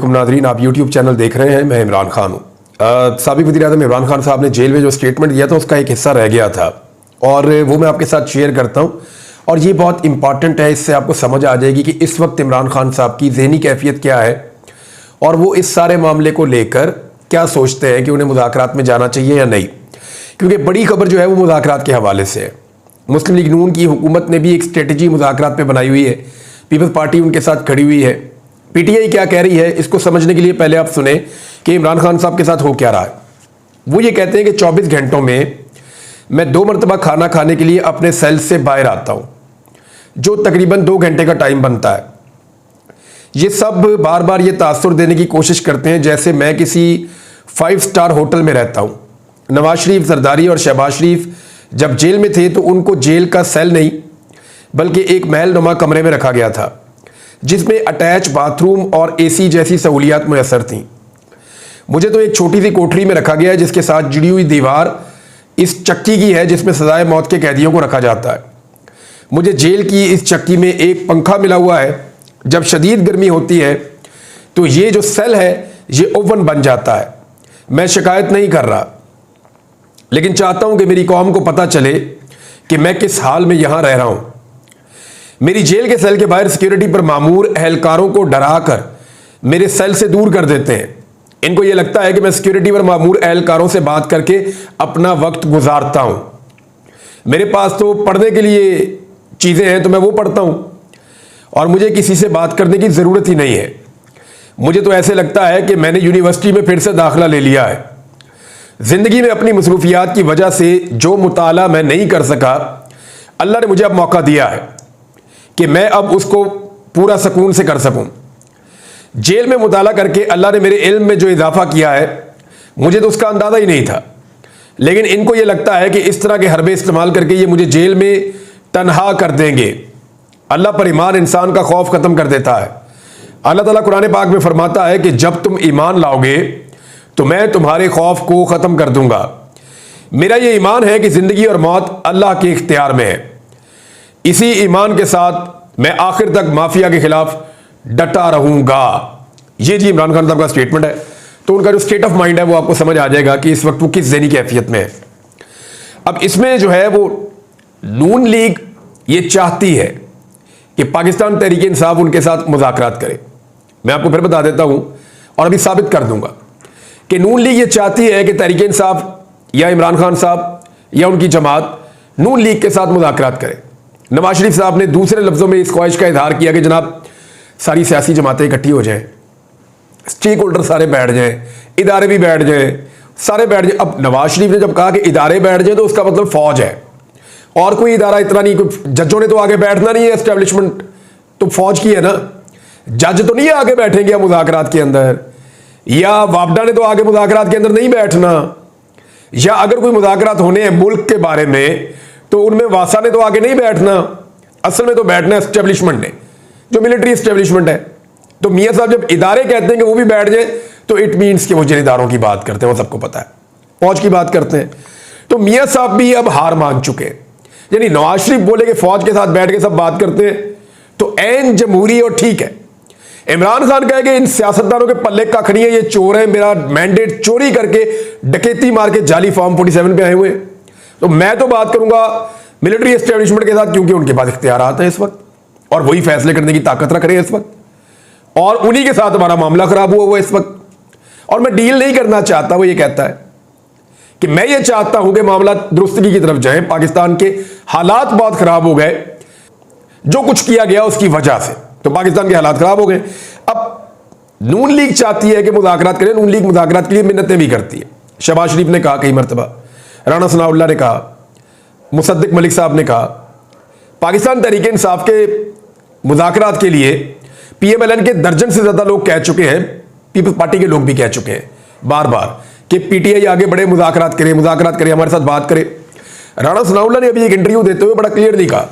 अस्सलामुअलैकुम नाज़रीन, आप यूट्यूब चैनल देख रहे हैं। मैं इमरान खान हूँ। साबिक़ वज़ीर-ए-आज़म इमरान खान साहब ने जेल में जो स्टेटमेंट दिया था उसका एक हिस्सा रह गया था और वो मैं आपके साथ शेयर करता हूँ और ये बहुत इंपॉर्टेंट है। इससे आपको समझ आ जाएगी कि इस वक्त इमरान खान साहब की ज़हनी कैफियत क्या है और वो इस सारे मामले को लेकर क्या सोचते हैं कि उन्हें मुज़ाकरात में जाना चाहिए या नहीं। क्योंकि बड़ी खबर जो है वो मुज़ाकरात के हवाले से है। मुस्लिम लीग नून की हुकूमत ने भी एक स्ट्रेटजी मुज़ाकरात पे बनाई हुई है। पीपल्स पार्टी उनके साथ खड़ी हुई है। पीटीआई क्या कह रही है, इसको समझने के लिए पहले आप सुने कि इमरान खान साहब के साथ हो क्या रहा है। वो ये कहते हैं कि 24 घंटों में मैं 2 मरतबा खाना खाने के लिए अपने सेल से बाहर आता हूँ, जो तकरीबन 2 घंटे का टाइम बनता है। ये सब बार बार ये तासुर देने की कोशिश करते हैं जैसे मैं किसी 5 स्टार होटल में रहता हूँ। नवाज शरीफ, जरदारी और शहबाज शरीफ जब जेल में थे तो उनको जेल का सेल नहीं बल्कि एक महल नुमा कमरे में रखा गया था जिसमें अटैच बाथरूम और एसी जैसी सहूलियात मुयसर थीं। मुझे तो एक छोटी सी कोठरी में रखा गया है जिसके साथ जुड़ी हुई दीवार इस चक्की की है जिसमें सजाए मौत के कैदियों को रखा जाता है। मुझे जेल की इस चक्की में एक पंखा मिला हुआ है। जब शदीद गर्मी होती है तो ये जो सेल है ये ओवन बन जाता है। मैं शिकायत नहीं कर रहा, लेकिन चाहता हूं कि मेरी कौम को पता चले कि मैं किस हाल में यहां रह रहा हूं। मेरी जेल के सेल के बाहर सिक्योरिटी पर मामूर एहलकारों को डराकर मेरे सेल से दूर कर देते हैं। इनको यह लगता है कि मैं सिक्योरिटी पर मामूर एहलकारों से बात करके अपना वक्त गुजारता हूं। मेरे पास तो पढ़ने के लिए चीजें हैं तो मैं वो पढ़ता हूं और मुझे किसी से बात करने की जरूरत ही नहीं है। मुझे तो ऐसे लगता है कि मैंने यूनिवर्सिटी में फिर से दाखिला ले लिया है। जिंदगी में अपनी मसरूफियात की वजह से जो मुताला मैं नहीं कर सका, अल्लाह ने मुझे अब मौका दिया है कि मैं अब उसको पूरा सुकून से कर सकूं। जेल में मुताला करके अल्लाह ने मेरे इल्म में जो इजाफा किया है मुझे तो उसका अंदाजा ही नहीं था, लेकिन इनको यह लगता है कि इस तरह के हरबे इस्तेमाल करके ये मुझे जेल में तन्हा कर देंगे। अल्लाह पर ईमान इंसान का खौफ खत्म कर देता है। अल्लाह ताला कुरान पाक में फरमाता है कि जब तुम ईमान लाओगे तो मैं तुम्हारे खौफ को खत्म कर दूंगा। मेरा ये ईमान है कि जिंदगी और मौत अल्लाह के इख्तियार में है। इसी ईमान के साथ मैं आखिर तक माफिया के खिलाफ डटा रहूंगा। ये जी इमरान खान साहब का स्टेटमेंट है। तो उनका जो स्टेट ऑफ माइंड है वो आपको समझ आ जाएगा कि इस वक्त वो किस ज़हनी कैफियत में है। अब इसमें जो है वो नून लीग ये चाहती है कि पाकिस्तान तहरीक इंसाफ उनके साथ मुज़ाकरात करे। मैं आपको फिर बता देता हूं और अभी साबित कर दूंगा कि नून लीग ये चाहती है कि तहरीक इंसाफ या इमरान खान साहब या उनकी जमात नून लीग के साथ मुज़ाकरात करे। नवाज शरीफ साहब ने दूसरे लफ्ज़ों में इस ख्वाहिश का इजहार किया कि जनाब सारी सियासी जमातें इकट्ठी हो जाएं, स्टेक होल्डर सारे बैठ जाएं, इदारे भी बैठ जाएं, सारे बैठ जाएं। अब नवाज शरीफ ने जब कहा कि इदारे बैठ जाएं तो उसका मतलब फौज है और कोई इदारा इतना नहीं, कोई जजों ने तो आगे बैठना नहीं है। एस्टेब्लिशमेंट तो फौज की है ना, जज तो नहीं आगे बैठेंगे मुज़ाकरात के अंदर, या वापडा ने तो आगे मुज़ाकरात के अंदर नहीं बैठना, या अगर कोई मुज़ाकरात होने हैं मुल्क के बारे में तो उनमें वासा ने तो आगे नहीं बैठना। असल में तो बैठना एस्टेब्लिशमेंट ने, जो मिलिट्री एस्टेब्लिशमेंट है। तो मियां साहब जब इदारे कहते हैं कि वो भी बैठ जाए तो इट मीन्स कि वो जिन इदारों की बात करते हैं वो सबको पता है, फौज की बात करते हैं। तो मियां साहब भी अब हार मान चुके हैं। यानी नवाज शरीफ बोले कि फौज के साथ बैठ के सब बात करते हैं तो ऐन जमहूरी और ठीक है। इमरान खान कहे कि इन सियासतदानों के पल्ले कख नहीं है, ये चोर है, मेरा मैंडेट चोरी करके डकैती मार के जाली फॉर्म 47 पे आए हुए। तो मैं तो बात करूंगा मिलिट्री एस्टेब्लिशमेंट के साथ क्योंकि उनके पास इख्तियारात हैं इस वक्त और वही फैसले करने की ताकत रख रहे हैं इस वक्त, और उन्हीं के साथ हमारा मामला खराब हुआ हुआ इस वक्त। और मैं डील नहीं करना चाहता, वो ये कहता है कि मैं ये चाहता हूं कि मामला दुरुस्तगी की तरफ जाए। पाकिस्तान के हालात बहुत खराब हो गए, जो कुछ किया गया उसकी वजह से तो पाकिस्तान के हालात खराब हो गए। अब नून लीग चाहती है कि मुज़ाकरात करें। नून लीग मुज़ाकरात के लिए मिन्नतें भी करती है। शहबाज शरीफ ने कहा कई मरतबा, राना सनाउल्लाह ने कहा, मुसद्दिक मलिक साहब ने कहा। पाकिस्तान तहरीक इंसाफ के मुज़ाकरात के लिए पीएमएलएन के दर्जन से ज्यादा लोग कह चुके हैं, पीपल्स पार्टी के लोग भी कह चुके हैं बार बार कि पीटीआई आगे बढ़े, मुज़ाकरात करे, हमारे साथ बात करे। राना सनाउल्लाह ने अभी एक इंटरव्यू देते हुए बड़ा क्लियरली कहा,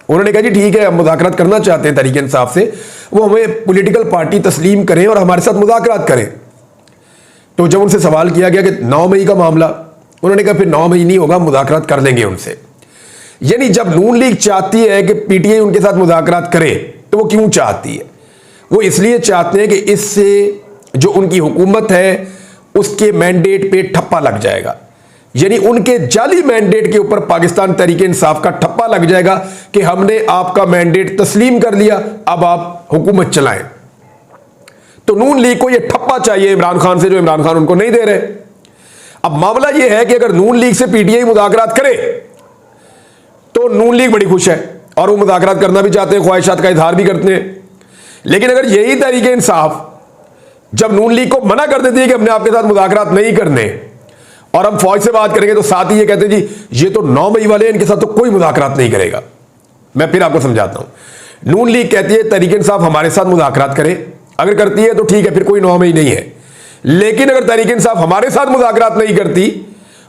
उन्होंने कहा जी ठीक है हम मुज़ाकरात करना चाहते हैं तहरीक इंसाफ से, वो हमें पॉलिटिकल पार्टी तस्लीम करें और हमारे साथ मुज़ाकरात करें। तो जब उनसे सवाल किया गया कि 9 मई का मामला, उन्होंने कहा फिर 9 मई नहीं होगा, मुज़ाकरात कर लेंगे उनसे। यानी जब नून लीग चाहती है कि पीटीआई उनके साथ मुज़ाकरात करे तो वो क्यों चाहती है? वो इसलिए चाहते हैं कि इससे जो उनकी हुकूमत है उसके मैंडेट पे ठप्पा लग जाएगा। यानी उनके जाली मैंडेट के ऊपर पाकिस्तान तहरीक इंसाफ का ठप्पा लग जाएगा कि हमने आपका मैंडेट तस्लीम कर लिया, अब आप हुकूमत चलाएं। तो नून लीग को यह ठप्पा चाहिए इमरान खान से, जो इमरान खान उनको नहीं दे रहे। अब मामला यह है कि अगर नून लीग से पीटीआई मुज़ाकरात करे तो नून लीग बड़ी खुश है और वो मुज़ाकरात करना भी चाहते हैं, ख्वाहिशात का इजहार भी करते हैं। लेकिन अगर यही तहरीक इंसाफ जब नून लीग को मना कर देती है कि हमने आपके साथ मुज़ाकरात नहीं करने और हम फौज से बात करेंगे, तो साथ ही ये कहते हैं जी ये तो 9 मई वाले हैं, इनके साथ तो कोई मुज़ाकरात नहीं करेगा। मैं फिर आपको समझाता हूं। नून लीग कहती है तहरीक इंसाफ हमारे साथ मुज़ाकरात करे, अगर करती है तो ठीक है, फिर कोई 9 मई नहीं है। लेकिन अगर तहरीक इंसाफ हमारे साथ मुज़ाकरात नहीं करती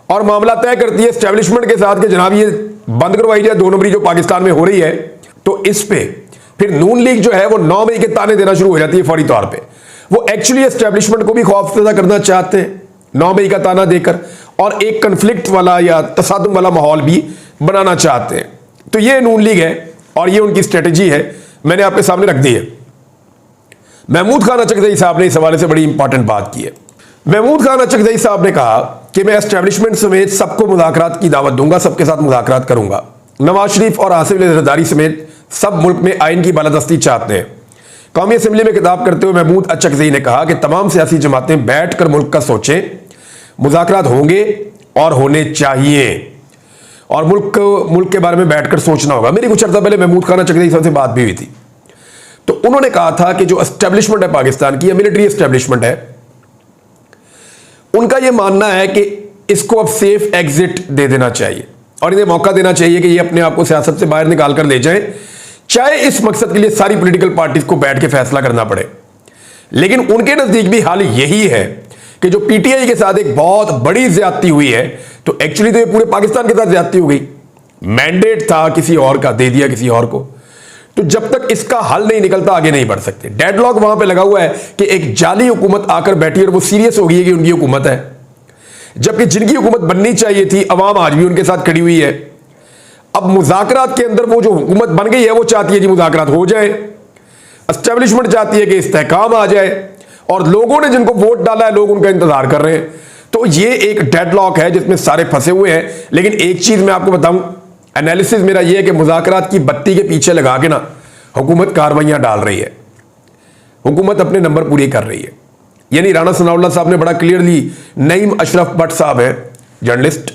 और मामला तय करती है एस्टेब्लिशमेंट के साथ कि जनाब ये बंद करवाई जाए 2 नंबरी जो पाकिस्तान में हो रही है, तो इस पे फिर नून लीग जो है वो 9 मई के ताने देना शुरू हो जाती है फौरी तौर पे। वो एक्चुअली एस्टेब्लिशमेंट को भी खौफजदा करना चाहते हैं 9 मई का ताना देकर, और एक कन्फ्लिक्ट वाला या तसादुम वाला माहौल भी बनाना चाहते हैं। तो ये नून लीग है और ये उनकी स्ट्रेटजी है, मैंने आपके सामने रख दी है। महमूद खान अचकज़ई साहब ने इस हवाले से बड़ी इंपॉर्टेंट बात की है। महमूद खान अचकज़ई साहब ने कहा कि मैं एस्टेब्लिशमेंट समेत सबको मुज़ाकरात की दावत दूंगा, सबके साथ मुज़ाकरात करूंगा। नवाज शरीफ और आसिफ अली ज़रदारी समेत सब मुल्क में आइन की बालादस्ती चाहते हैं। कौमी असम्बली में खिताब करते हुए महमूद अचकज़ई ने कहा कि तमाम सियासी जमातें बैठ कर मुल्क का सोचें, मुज़ाकरात होंगे और होने चाहिए, और मुल्क के बारे में बैठकर सोचना होगा। मेरी कुछ अर्सा पहले महमूद खान अचकज़ई साहब से बात भी हुई थी, तो उन्होंने कहा था कि जो एस्टेब्लिशमेंट है पाकिस्तान की, या मिलिट्री एस्टेब्लिशमेंट है, उनका यह मानना है कि इसको अब सेफ एग्जिट दे देना चाहिए और इन्हें मौका देना चाहिए कि ये अपने आप को सियासत से बाहर निकाल कर ले जाए, चाहे इस मकसद के लिए सारी पॉलिटिकल पार्टीज को बैठ के फैसला करना पड़े। लेकिन उनके नजदीक भी हाल यही है कि जो पीटीआई के साथ एक बहुत बड़ी ज्यादती हुई है, तो एक्चुअली तो ये पूरे पाकिस्तान के साथ ज्यादती हो गई। मैंडेट था किसी और का, दे दिया किसी और को। तो जब तक इसका हल नहीं निकलता आगे नहीं बढ़ सकते। डेडलॉक वहां पे लगा हुआ है कि एक जाली हुकूमत आकर बैठी और वो सीरियस हो गई है कि उनकी हुकूमत है, जबकि जिनकी हुकूमत बननी चाहिए थी अवाम आज भी उनके साथ खड़ी हुई है। अब मुज़ाकरात के अंदर वो जो हुकूमत बन गई है वो चाहती है कि मुज़ाकरात हो जाए, एस्टेब्लिशमेंट चाहती है कि इस्तेहकाम आ जाए, और लोगों ने जिनको वोट डाला है लोग उनका इंतजार कर रहे हैं। तो ये एक डेडलॉक है जिसमें सारे फंसे हुए हैं। लेकिन एक चीज मैं आपको बताऊं, एनालिसिस मेरा ये है कि मुज़ाकरात की बत्ती के पीछे लगा के ना हुकूमत कार्रवाइयां डाल रही है, हुकूमत अपने नंबर पूरे कर रही है। यानी राणा सनाउल्लाह साहब ने बड़ा क्लियरली, नईम अशरफ भट्ट साहब है जर्नलिस्ट,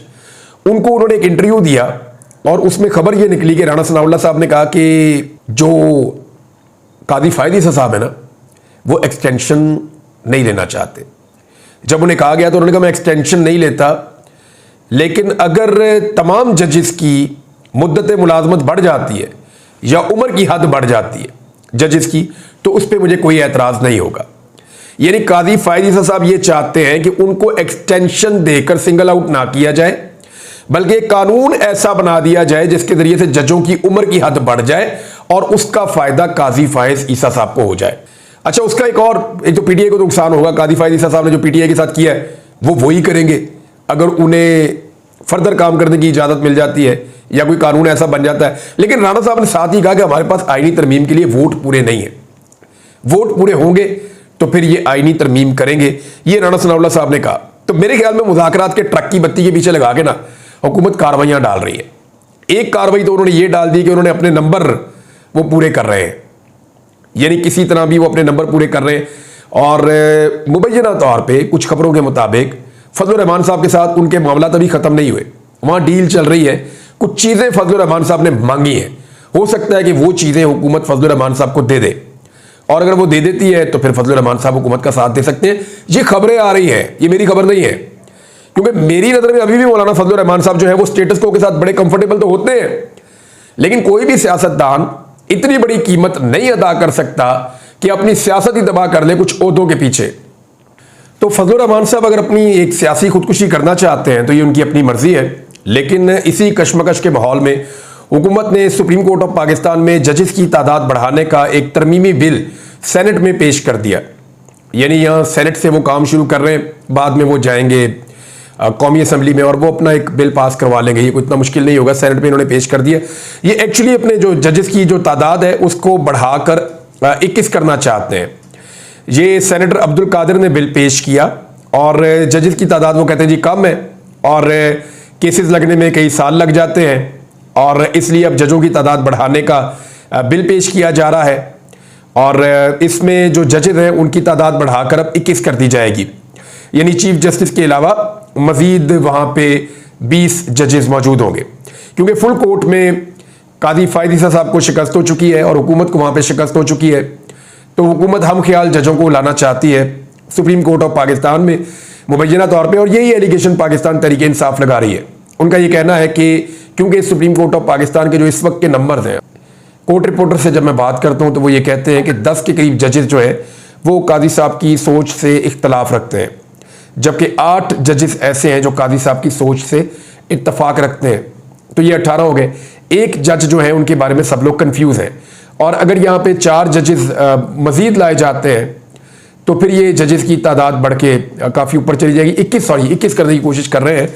उनको उन्होंने एक इंटरव्यू दिया और उसमें खबर ये निकली कि राणा सनाउल्लाह साहब ने कहा कि जो कादी फायद ईसा साहब है ना, वो एक्सटेंशन नहीं लेना चाहते। जब उन्हें कहा गया तो उन्होंने कहा मैं एक्सटेंशन नहीं लेता, लेकिन अगर तमाम जजेस की मुद्दत मुलाजमत बढ़ जाती है या उम्र की हद बढ़ जाती है जजेस की, तो उस पर मुझे कोई एतराज़ नहीं होगा। यानी कादी फायद ईसा साहब ये चाहते हैं कि उनको एक्सटेंशन देकर सिंगल आउट ना किया जाए, बल्कि एक कानून ऐसा बना दिया जाए जिसके जरिए से जजों की उम्र की हद बढ़ जाए और उसका फायदा काजी फायद ईसा साहब को हो जाए। अच्छा, उसका एक तो पीटीआई को नुकसान होगा। कादी फायद ईसा साहब ने जो पीटीआई के साथ किया है वो वही करेंगे अगर उन्हें फर्दर काम करने की इजाजत मिल जाती है या कोई कानून ऐसा बन जाता है। लेकिन राणा साहब ने साथ ही कहा कि हमारे पास आईनी तरमीम के लिए वोट पूरे नहीं है, वोट पूरे होंगे तो फिर ये आईनी तरमीम करेंगे, ये राणा सनाउल्लाह साहब ने कहा। तो मेरे ख्याल में मुज़ाकरात के ट्रक की बत्ती के पीछे लगा के ना हुकूमत कार्रवाइयां डाल रही है। एक कार्रवाई तो उन्होंने ये डाल दी कि उन्होंने अपने नंबर वो पूरे कर रहे हैं, यानी किसी तरह भी वो अपने नंबर पूरे कर रहे हैं। और मुबैना तौर पे कुछ खबरों के मुताबिक फजलुर रहमान साहब के साथ उनके मामला अभी खत्म नहीं हुए, वहां डील चल रही है। कुछ चीजें फजलुर रहमान साहब ने मांगी हैं, हो सकता है कि वो चीजें हुकूमत फजलुर रहमान साहब को दे दे, और अगर वो दे देती है तो फिर फजलुर रहमान साहब हुकूमत का साथ दे सकते हैं। ये खबरें आ रही हैं, ये मेरी खबर नहीं है, क्योंकि मेरी नजर में अभी भी मौलाना फजलुर रहमान साहब जो है वो स्टेटस को के साथ बड़े कंफर्टेबल तो होते हैं, लेकिन कोई भी सियासतदान इतनी बड़ी कीमत नहीं अदा कर सकता कि अपनी सियासत ही तबाह कर ले कुछ ओहदों के पीछे। तो फजलुर रहमान साहब अगर अपनी एक सियासी खुदकुशी करना चाहते हैं तो ये उनकी अपनी मर्जी है। लेकिन इसी कशमकश के माहौल में हुकूमत ने सुप्रीम कोर्ट ऑफ पाकिस्तान में जजेस की तादाद बढ़ाने का एक तरमीमी बिल सेनेट में पेश कर दिया। यानी यहाँ सेनेट से वो काम शुरू कर रहे हैं, बाद में वो जाएंगे कौमी असम्बली में और वो अपना एक बिल पास करवा लेंगे। ये कोई इतना मुश्किल नहीं होगा, सेनेट में इन्होंने पेश कर दिया। ये एक्चुअली अपने जो जजेस की जो तादाद है उसको बढ़ाकर 21 करना चाहते हैं। ये सेनेटर अब्दुल कादिर ने बिल पेश किया और जजेस की तादाद वो कहते हैं जी कम है और केसेस लगने में कई साल लग जाते हैं और इसलिए अब जजों की तादाद बढ़ाने का बिल पेश किया जा रहा है और इसमें जो जजेस हैं उनकी तादाद बढ़ाकर अब 21 कर दी जाएगी, यानी चीफ जस्टिस के अलावा मजीद वहाँ पे 20 जजेस मौजूद होंगे, क्योंकि फुल कोर्ट में कादी फ़ायद ईसा साहब को शिकस्त हो चुकी है और हुकूमत को वहाँ पे शिकस्त हो चुकी है। तो हुकूमत हम ख्याल जजों को लाना चाहती है सुप्रीम कोर्ट ऑफ पाकिस्तान में मुबैना तौर पे, और यही एलिगेशन पाकिस्तान तहरीक इंसाफ लगा रही है। उनका ये कहना है कि क्योंकि सुप्रीम कोर्ट ऑफ पाकिस्तान के जो इस वक्त के नंबर हैं, कोर्ट रिपोर्टर से जब मैं बात करता हूँ तो वो ये कहते हैं कि 10 के करीब जजेस जो है वो कादी साहब की सोच से इख्तलाफ रखते हैं, जबकि 8 जजेस ऐसे हैं जो कादी साहब की सोच से इत्तफाक रखते हैं। तो ये 18 हो गए। एक जज जो है उनके बारे में सब लोग कंफ्यूज हैं, और अगर यहाँ पे 4 जजेस मजीद लाए जाते हैं तो फिर ये जजेस की तादाद बढ़ के काफ़ी ऊपर चली जाएगी। 21 करने की कोशिश कर रहे हैं।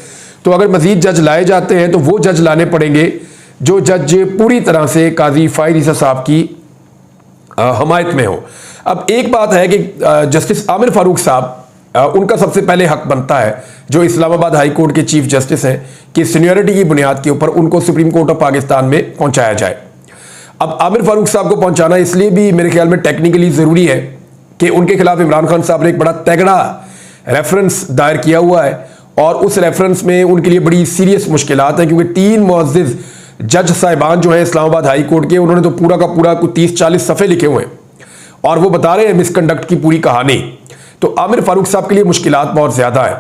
तो अगर मजीद जज लाए जाते हैं तो वो जज लाने पड़ेंगे जो जज पूरी तरह से काजी फ़ायद ईसा साहब की हमायत में हो। अब एक बात है कि जस्टिस आमिर फारूक साहब, उनका सबसे पहले हक बनता है जो इस्लामाबाद हाई कोर्ट के चीफ जस्टिस हैं कि सीनियरिटी की बुनियाद के ऊपर उनको सुप्रीम कोर्ट ऑफ पाकिस्तान में पहुंचाया जाए। अब आमिर फारूक साहब को पहुंचाना इसलिए भी मेरे ख्याल में टेक्निकली ज़रूरी है कि उनके खिलाफ इमरान खान साहब ने एक बड़ा तगड़ा रेफरेंस दायर किया हुआ है और उस रेफरेंस में उनके लिए बड़ी सीरियस मुश्किलात हैं, क्योंकि 3 मुअज़्ज़िज़ जज साहिबान जो हैं इस्लामाबाद हाई कोर्ट के, उन्होंने तो पूरा का पूरा 30-40 सफ़े लिखे हुए हैं और वो बता रहे हैं मिसकंडक्ट की पूरी कहानी। तो आमिर फारूक साहब के लिए मुश्किलात बहुत ज़्यादा है,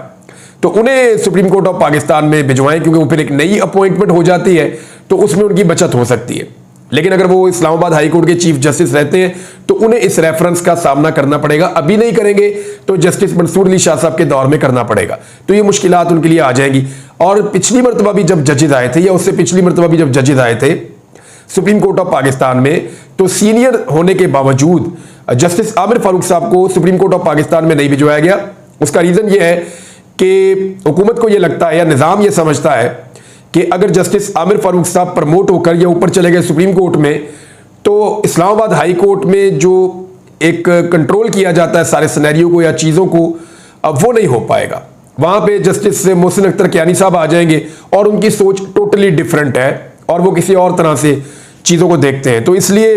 तो उन्हें सुप्रीम कोर्ट ऑफ पाकिस्तान में भिजवाएं, क्योंकि वो फिर एक नई अपॉइंटमेंट हो जाती है तो उसमें उनकी बचत हो सकती है। लेकिन अगर वो इस्लामाबाद हाई कोर्ट के चीफ जस्टिस रहते हैं तो उन्हें इस रेफरेंस का सामना करना पड़ेगा। अभी नहीं करेंगे तो जस्टिस मंसूर अली शाह साहब के दौर में करना पड़ेगा, तो ये मुश्किलात उनके लिए आ जाएंगी। और पिछली मरतबा भी जब जजेस आए थे या उससे पिछली मरतबा भी जब जजेस आए थे सुप्रीम कोर्ट ऑफ पाकिस्तान में, तो सीनियर होने के बावजूद जस्टिस आमिर फारूक साहब को सुप्रीम कोर्ट ऑफ पाकिस्तान में नहीं भिजवाया गया। उसका रीज़न ये है कि हुकूमत को ये लगता है या निज़ाम ये समझता है कि अगर जस्टिस आमिर फारूक साहब प्रमोट होकर या ऊपर चले गए सुप्रीम कोर्ट में, तो इस्लामाबाद हाई कोर्ट में जो एक कंट्रोल किया जाता है सारे सिनेरियो को या चीज़ों को, अब वो नहीं हो पाएगा। वहाँ पे जस्टिस मोहसिन अख्तर कियानी साहब आ जाएंगे और उनकी सोच टोटली डिफरेंट है और वो किसी और तरह से चीज़ों को देखते हैं। तो इसलिए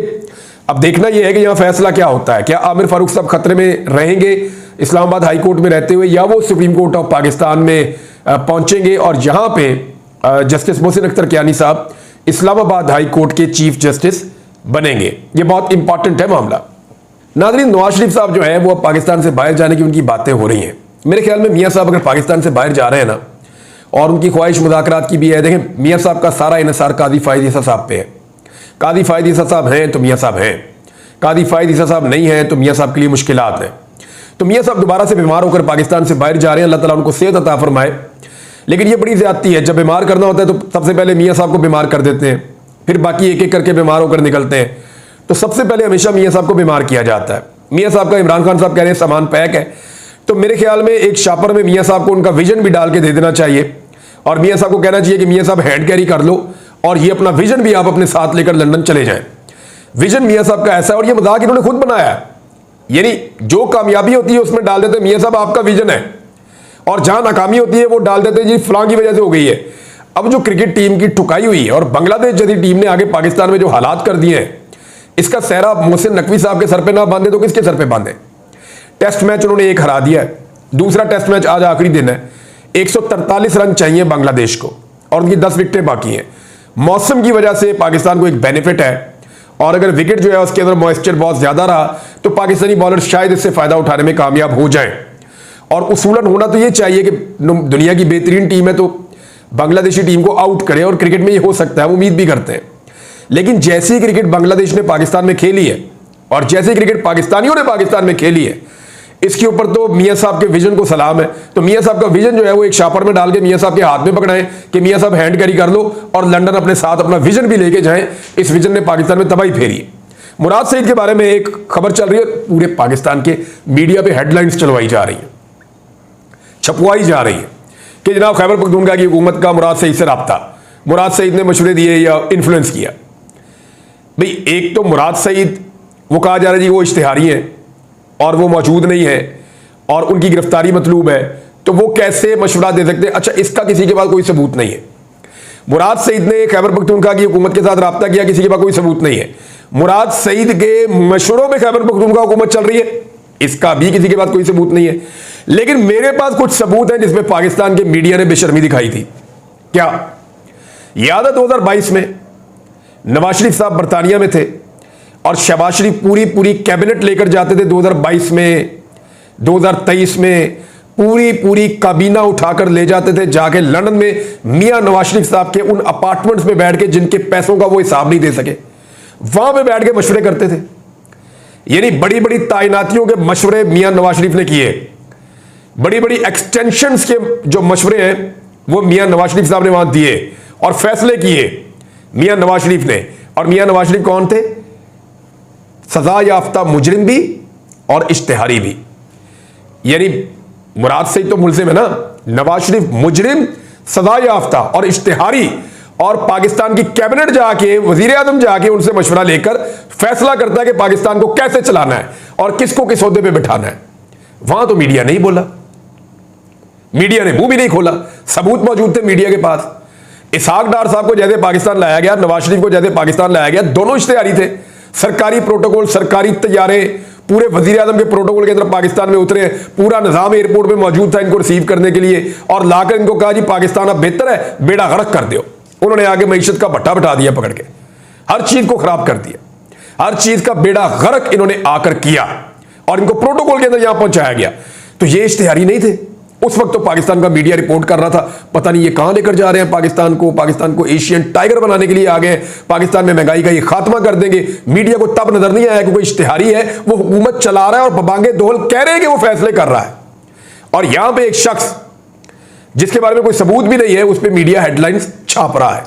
अब देखना यह है कि यहाँ फैसला क्या होता है। क्या आमिर फारूक साहब खतरे में रहेंगे इस्लामाबाद हाई कोर्ट में रहते हुए, या वो सुप्रीम कोर्ट ऑफ पाकिस्तान में पहुँचेंगे और यहाँ पे जस्टिस मोहसिन अख्तर कियानी साहब इस्लामाबाद हाई कोर्ट के चीफ जस्टिस बनेंगे। ये बहुत इंपॉर्टेंट है मामला। नाज़रीन, नवाज शरीफ साहब जो है वो अब पाकिस्तान से बाहर जाने की उनकी बातें हो रही हैं। मेरे ख्याल में मियाँ साहब अगर पाकिस्तान से बाहर जा रहे हैं ना, और उनकी ख्वाहिश मुज़ाकरात की भी है, देखें मियाँ साहब का सारा इन्हिसार कादी फ़ायद ईसा साहब पे है। कादी फ़ायद ईसा साहब हैं तो मियाँ साहब हैं, कादी फ़ायद ईसा साहब नहीं हैं तो मियाँ साहब के लिए मुश्किलात हैं। तो मियाँ साहब दोबारा से बीमार होकर पाकिस्तान से बाहर जा रहे हैं, अल्लाह ताला उनको सेहत अता फरमाए। लेकिन ये बड़ी ज़्यादती है, जब बीमार करना होता है तो सबसे पहले मियाँ साहब को बीमार कर देते हैं, फिर बाकी एक एक करके बीमार होकर निकलते हैं। तो सबसे पहले हमेशा मियाँ साहब को बीमार किया जाता है। मियाँ साहब का इमरान खान साहब कह रहे हैं सामान पैक है, तो मेरे ख्याल में एक शापर में मियाँ साहब को उनका विजन भी डाल के दे देना चाहिए और मियाँ साहब को कहना चाहिए कि मियाँ साहब हैंड कैरी कर लो और ये अपना विजन भी आप अपने साथ लेकर लंदन चले जाएं। विजन मियाँ साहब का ऐसा है और ये मजाक इन्होंने खुद बनाया है, यानी जो कामयाबी होती है उसमें डाल देते हैं मियाँ साहब आपका विजन है, और जहां नाकामी होती है वो डाल देते हैं जी फलां की वजह से हो गई है। अब जो क्रिकेट टीम की ठुकाई हुई है और बांग्लादेश जैसी टीम ने आगे पाकिस्तान में जो हालात कर दिए हैं, इसका सहरा मोहसिन नकवी साहब के सर पे ना बांधे तो किसके सर पे बांधे। टेस्ट मैच उन्होंने 1 हरा दिया है, दूसरा टेस्ट मैच आज आखिरी दिन है, 143 रन चाहिए बांग्लादेश को और उनकी 10 विकेटें बाकी हैं। मौसम की वजह से पाकिस्तान को एक बेनिफिट है, और अगर विकेट जो है उसके अंदर मॉइस्चर बहुत ज्यादा रहा तो पाकिस्तानी बॉलर शायद इससे फायदा उठाने में कामयाब हो जाए। और उसूलन होना तो ये चाहिए कि दुनिया की बेहतरीन टीम है तो बांग्लादेशी टीम को आउट करे, और क्रिकेट में ये हो सकता है, वो उम्मीद भी करते हैं। लेकिन जैसी क्रिकेट बांग्लादेश ने पाकिस्तान में खेली है और जैसी क्रिकेट पाकिस्तानियों ने पाकिस्तान में खेली है, इसके ऊपर तो मियाँ साहब के विजन को सलाम है। तो मियाँ साहब का विजन जो है वो एक शापर में डाल के मियाँ साहब के हाथ में पकड़ाएं कि मियाँ साहब हैंड कैरी कर लो और लंदन अपने साथ अपना विजन भी लेके जाएं। इस विजन ने पाकिस्तान में तबाही फेरी है। मुराद सईद के बारे में एक खबर चल रही है, पूरे पाकिस्तान के मीडिया पे हेडलाइंस चलवाई जा रही है, छपवाई जा रही है कि जनाब खैबर पख्तूनख्वा की हुकूमत का मुराद सईद से राब्ता, मुराद सईद ने मशवरे दिए या इन्फ्लुएंस किया। भाई एक तो मुराद सईद वो कहा जा रहा है जी वो इश्तिहारी हैं, और वो मौजूद नहीं है और उनकी गिरफ्तारी मतलूब है, तो वो कैसे मशवरा दे सकते हैं? अच्छा, इसका किसी के पास कोई सबूत नहीं है। मुराद सईद ने खैबर पख्तूनख्वा की हुकूमत के साथ रब्ता किया, किसी के पास कोई सबूत नहीं है। मुराद सईद के मशवरों में खैबर पख्तूनख्वा हुकूमत चल रही है, इसका भी किसी के पास कोई सबूत नहीं है। लेकिन मेरे पास कुछ सबूत हैं जिसमें पाकिस्तान के मीडिया ने बेशर्मी दिखाई थी। क्या याद है 2022 में नवाज शरीफ साहब बरतानिया में थे और शहबाज शरीफ पूरी कैबिनेट लेकर जाते थे 2022 में, 2023 में पूरी काबीना उठाकर ले जाते थे जाके लंदन में मियां नवाज शरीफ साहब के उन अपार्टमेंट्स में बैठ के जिनके पैसों का वो हिसाब नहीं दे सके, वहां पे बैठ के मशवरे करते थे। यानी बड़ी बड़ी तैनातियों के मशवरे मियां नवाज शरीफ ने किए, बड़ी बड़ी एक्सटेंशंस के जो मशवरे हैं वो मियां नवाज शरीफ साहब ने वहां दिए और फैसले किए मियां नवाज शरीफ ने। और मियां नवाज शरीफ कौन थे? सजा याफ्ता मुजरिम भी और इश्तिहारी भी। यानी मुराद सईद तो मुलजिम है ना, नवाज शरीफ मुजरिम, सजा याफ्ता और इश्तिहारी, और पाकिस्तान की कैबिनेट जाके, वजीर आजम जाके उनसे मशवरा लेकर फैसला करता है कि पाकिस्तान को कैसे चलाना है और किसको किस ओहदे पे बिठाना है। वहां तो मीडिया नहीं बोला, मीडिया ने मुंह भी नहीं खोला, सबूत मौजूद थे मीडिया के पास। इसहाक डार साहब को जैसे पाकिस्तान लाया गया, नवाज शरीफ को जैसे पाकिस्तान लाया गया, दोनों इश्तिहारी थे। सरकारी प्रोटोकॉल, सरकारी तैयारे, पूरे वजीर आजम के प्रोटोकॉल के अंदर पाकिस्तान में उतरे, पूरा निजाम एयरपोर्ट पे मौजूद था इनको रिसीव करने के लिए, और लाकर इनको कहा जी पाकिस्तान अब बेहतर है, बेड़ा गर्क कर दो। उन्होंने आगे मईशत का भट्टा बिठा दिया पकड़ के, हर चीज को खराब कर दिया, हर चीज का बेड़ा गर्क इन्होंने आकर किया और इनको प्रोटोकॉल के अंदर यहां पहुंचाया गया। तो ये इश्तिहारी नहीं थे। उस वक्त तो पाकिस्तान का मीडिया रिपोर्ट कर रहा था, पता नहीं ये कहां लेकर जा रहे हैं पाकिस्तान को एशियन टाइगर बनाने के लिए आ गए, पाकिस्तान में महंगाई का ये खात्मा कर देंगे। मीडिया को तब नजर नहीं आया कि कोई इश्तिहारी है, वो हुकूमत चला रहा है और बबांगे दोहल कह रहे हैं कि वो फैसले कर रहा है, और यहां पर एक शख्स जिसके बारे में कोई सबूत भी नहीं है उस पर मीडिया हेडलाइंस छाप रहा है।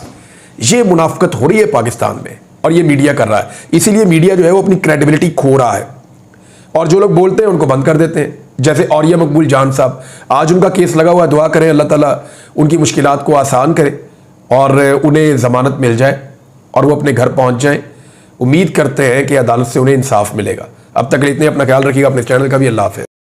ये मुनाफकत हो रही है पाकिस्तान में और ये मीडिया कर रहा है। इसीलिए मीडिया जो है वो अपनी क्रेडिबिलिटी खो रहा है और जो लोग बोलते हैं उनको बंद कर देते हैं। जैसे औरिया मकबूल जान साहब, आज उनका केस लगा हुआ है, दुआ करें अल्लाह ताला उनकी मुश्किलात को आसान करे और उन्हें ज़मानत मिल जाए और वो अपने घर पहुंच जाएं। उम्मीद करते हैं कि अदालत से उन्हें इंसाफ मिलेगा। अब तक इतने, अपना ख्याल रखिएगा, अपने चैनल का भी। अल्लाह हाफ़िज़।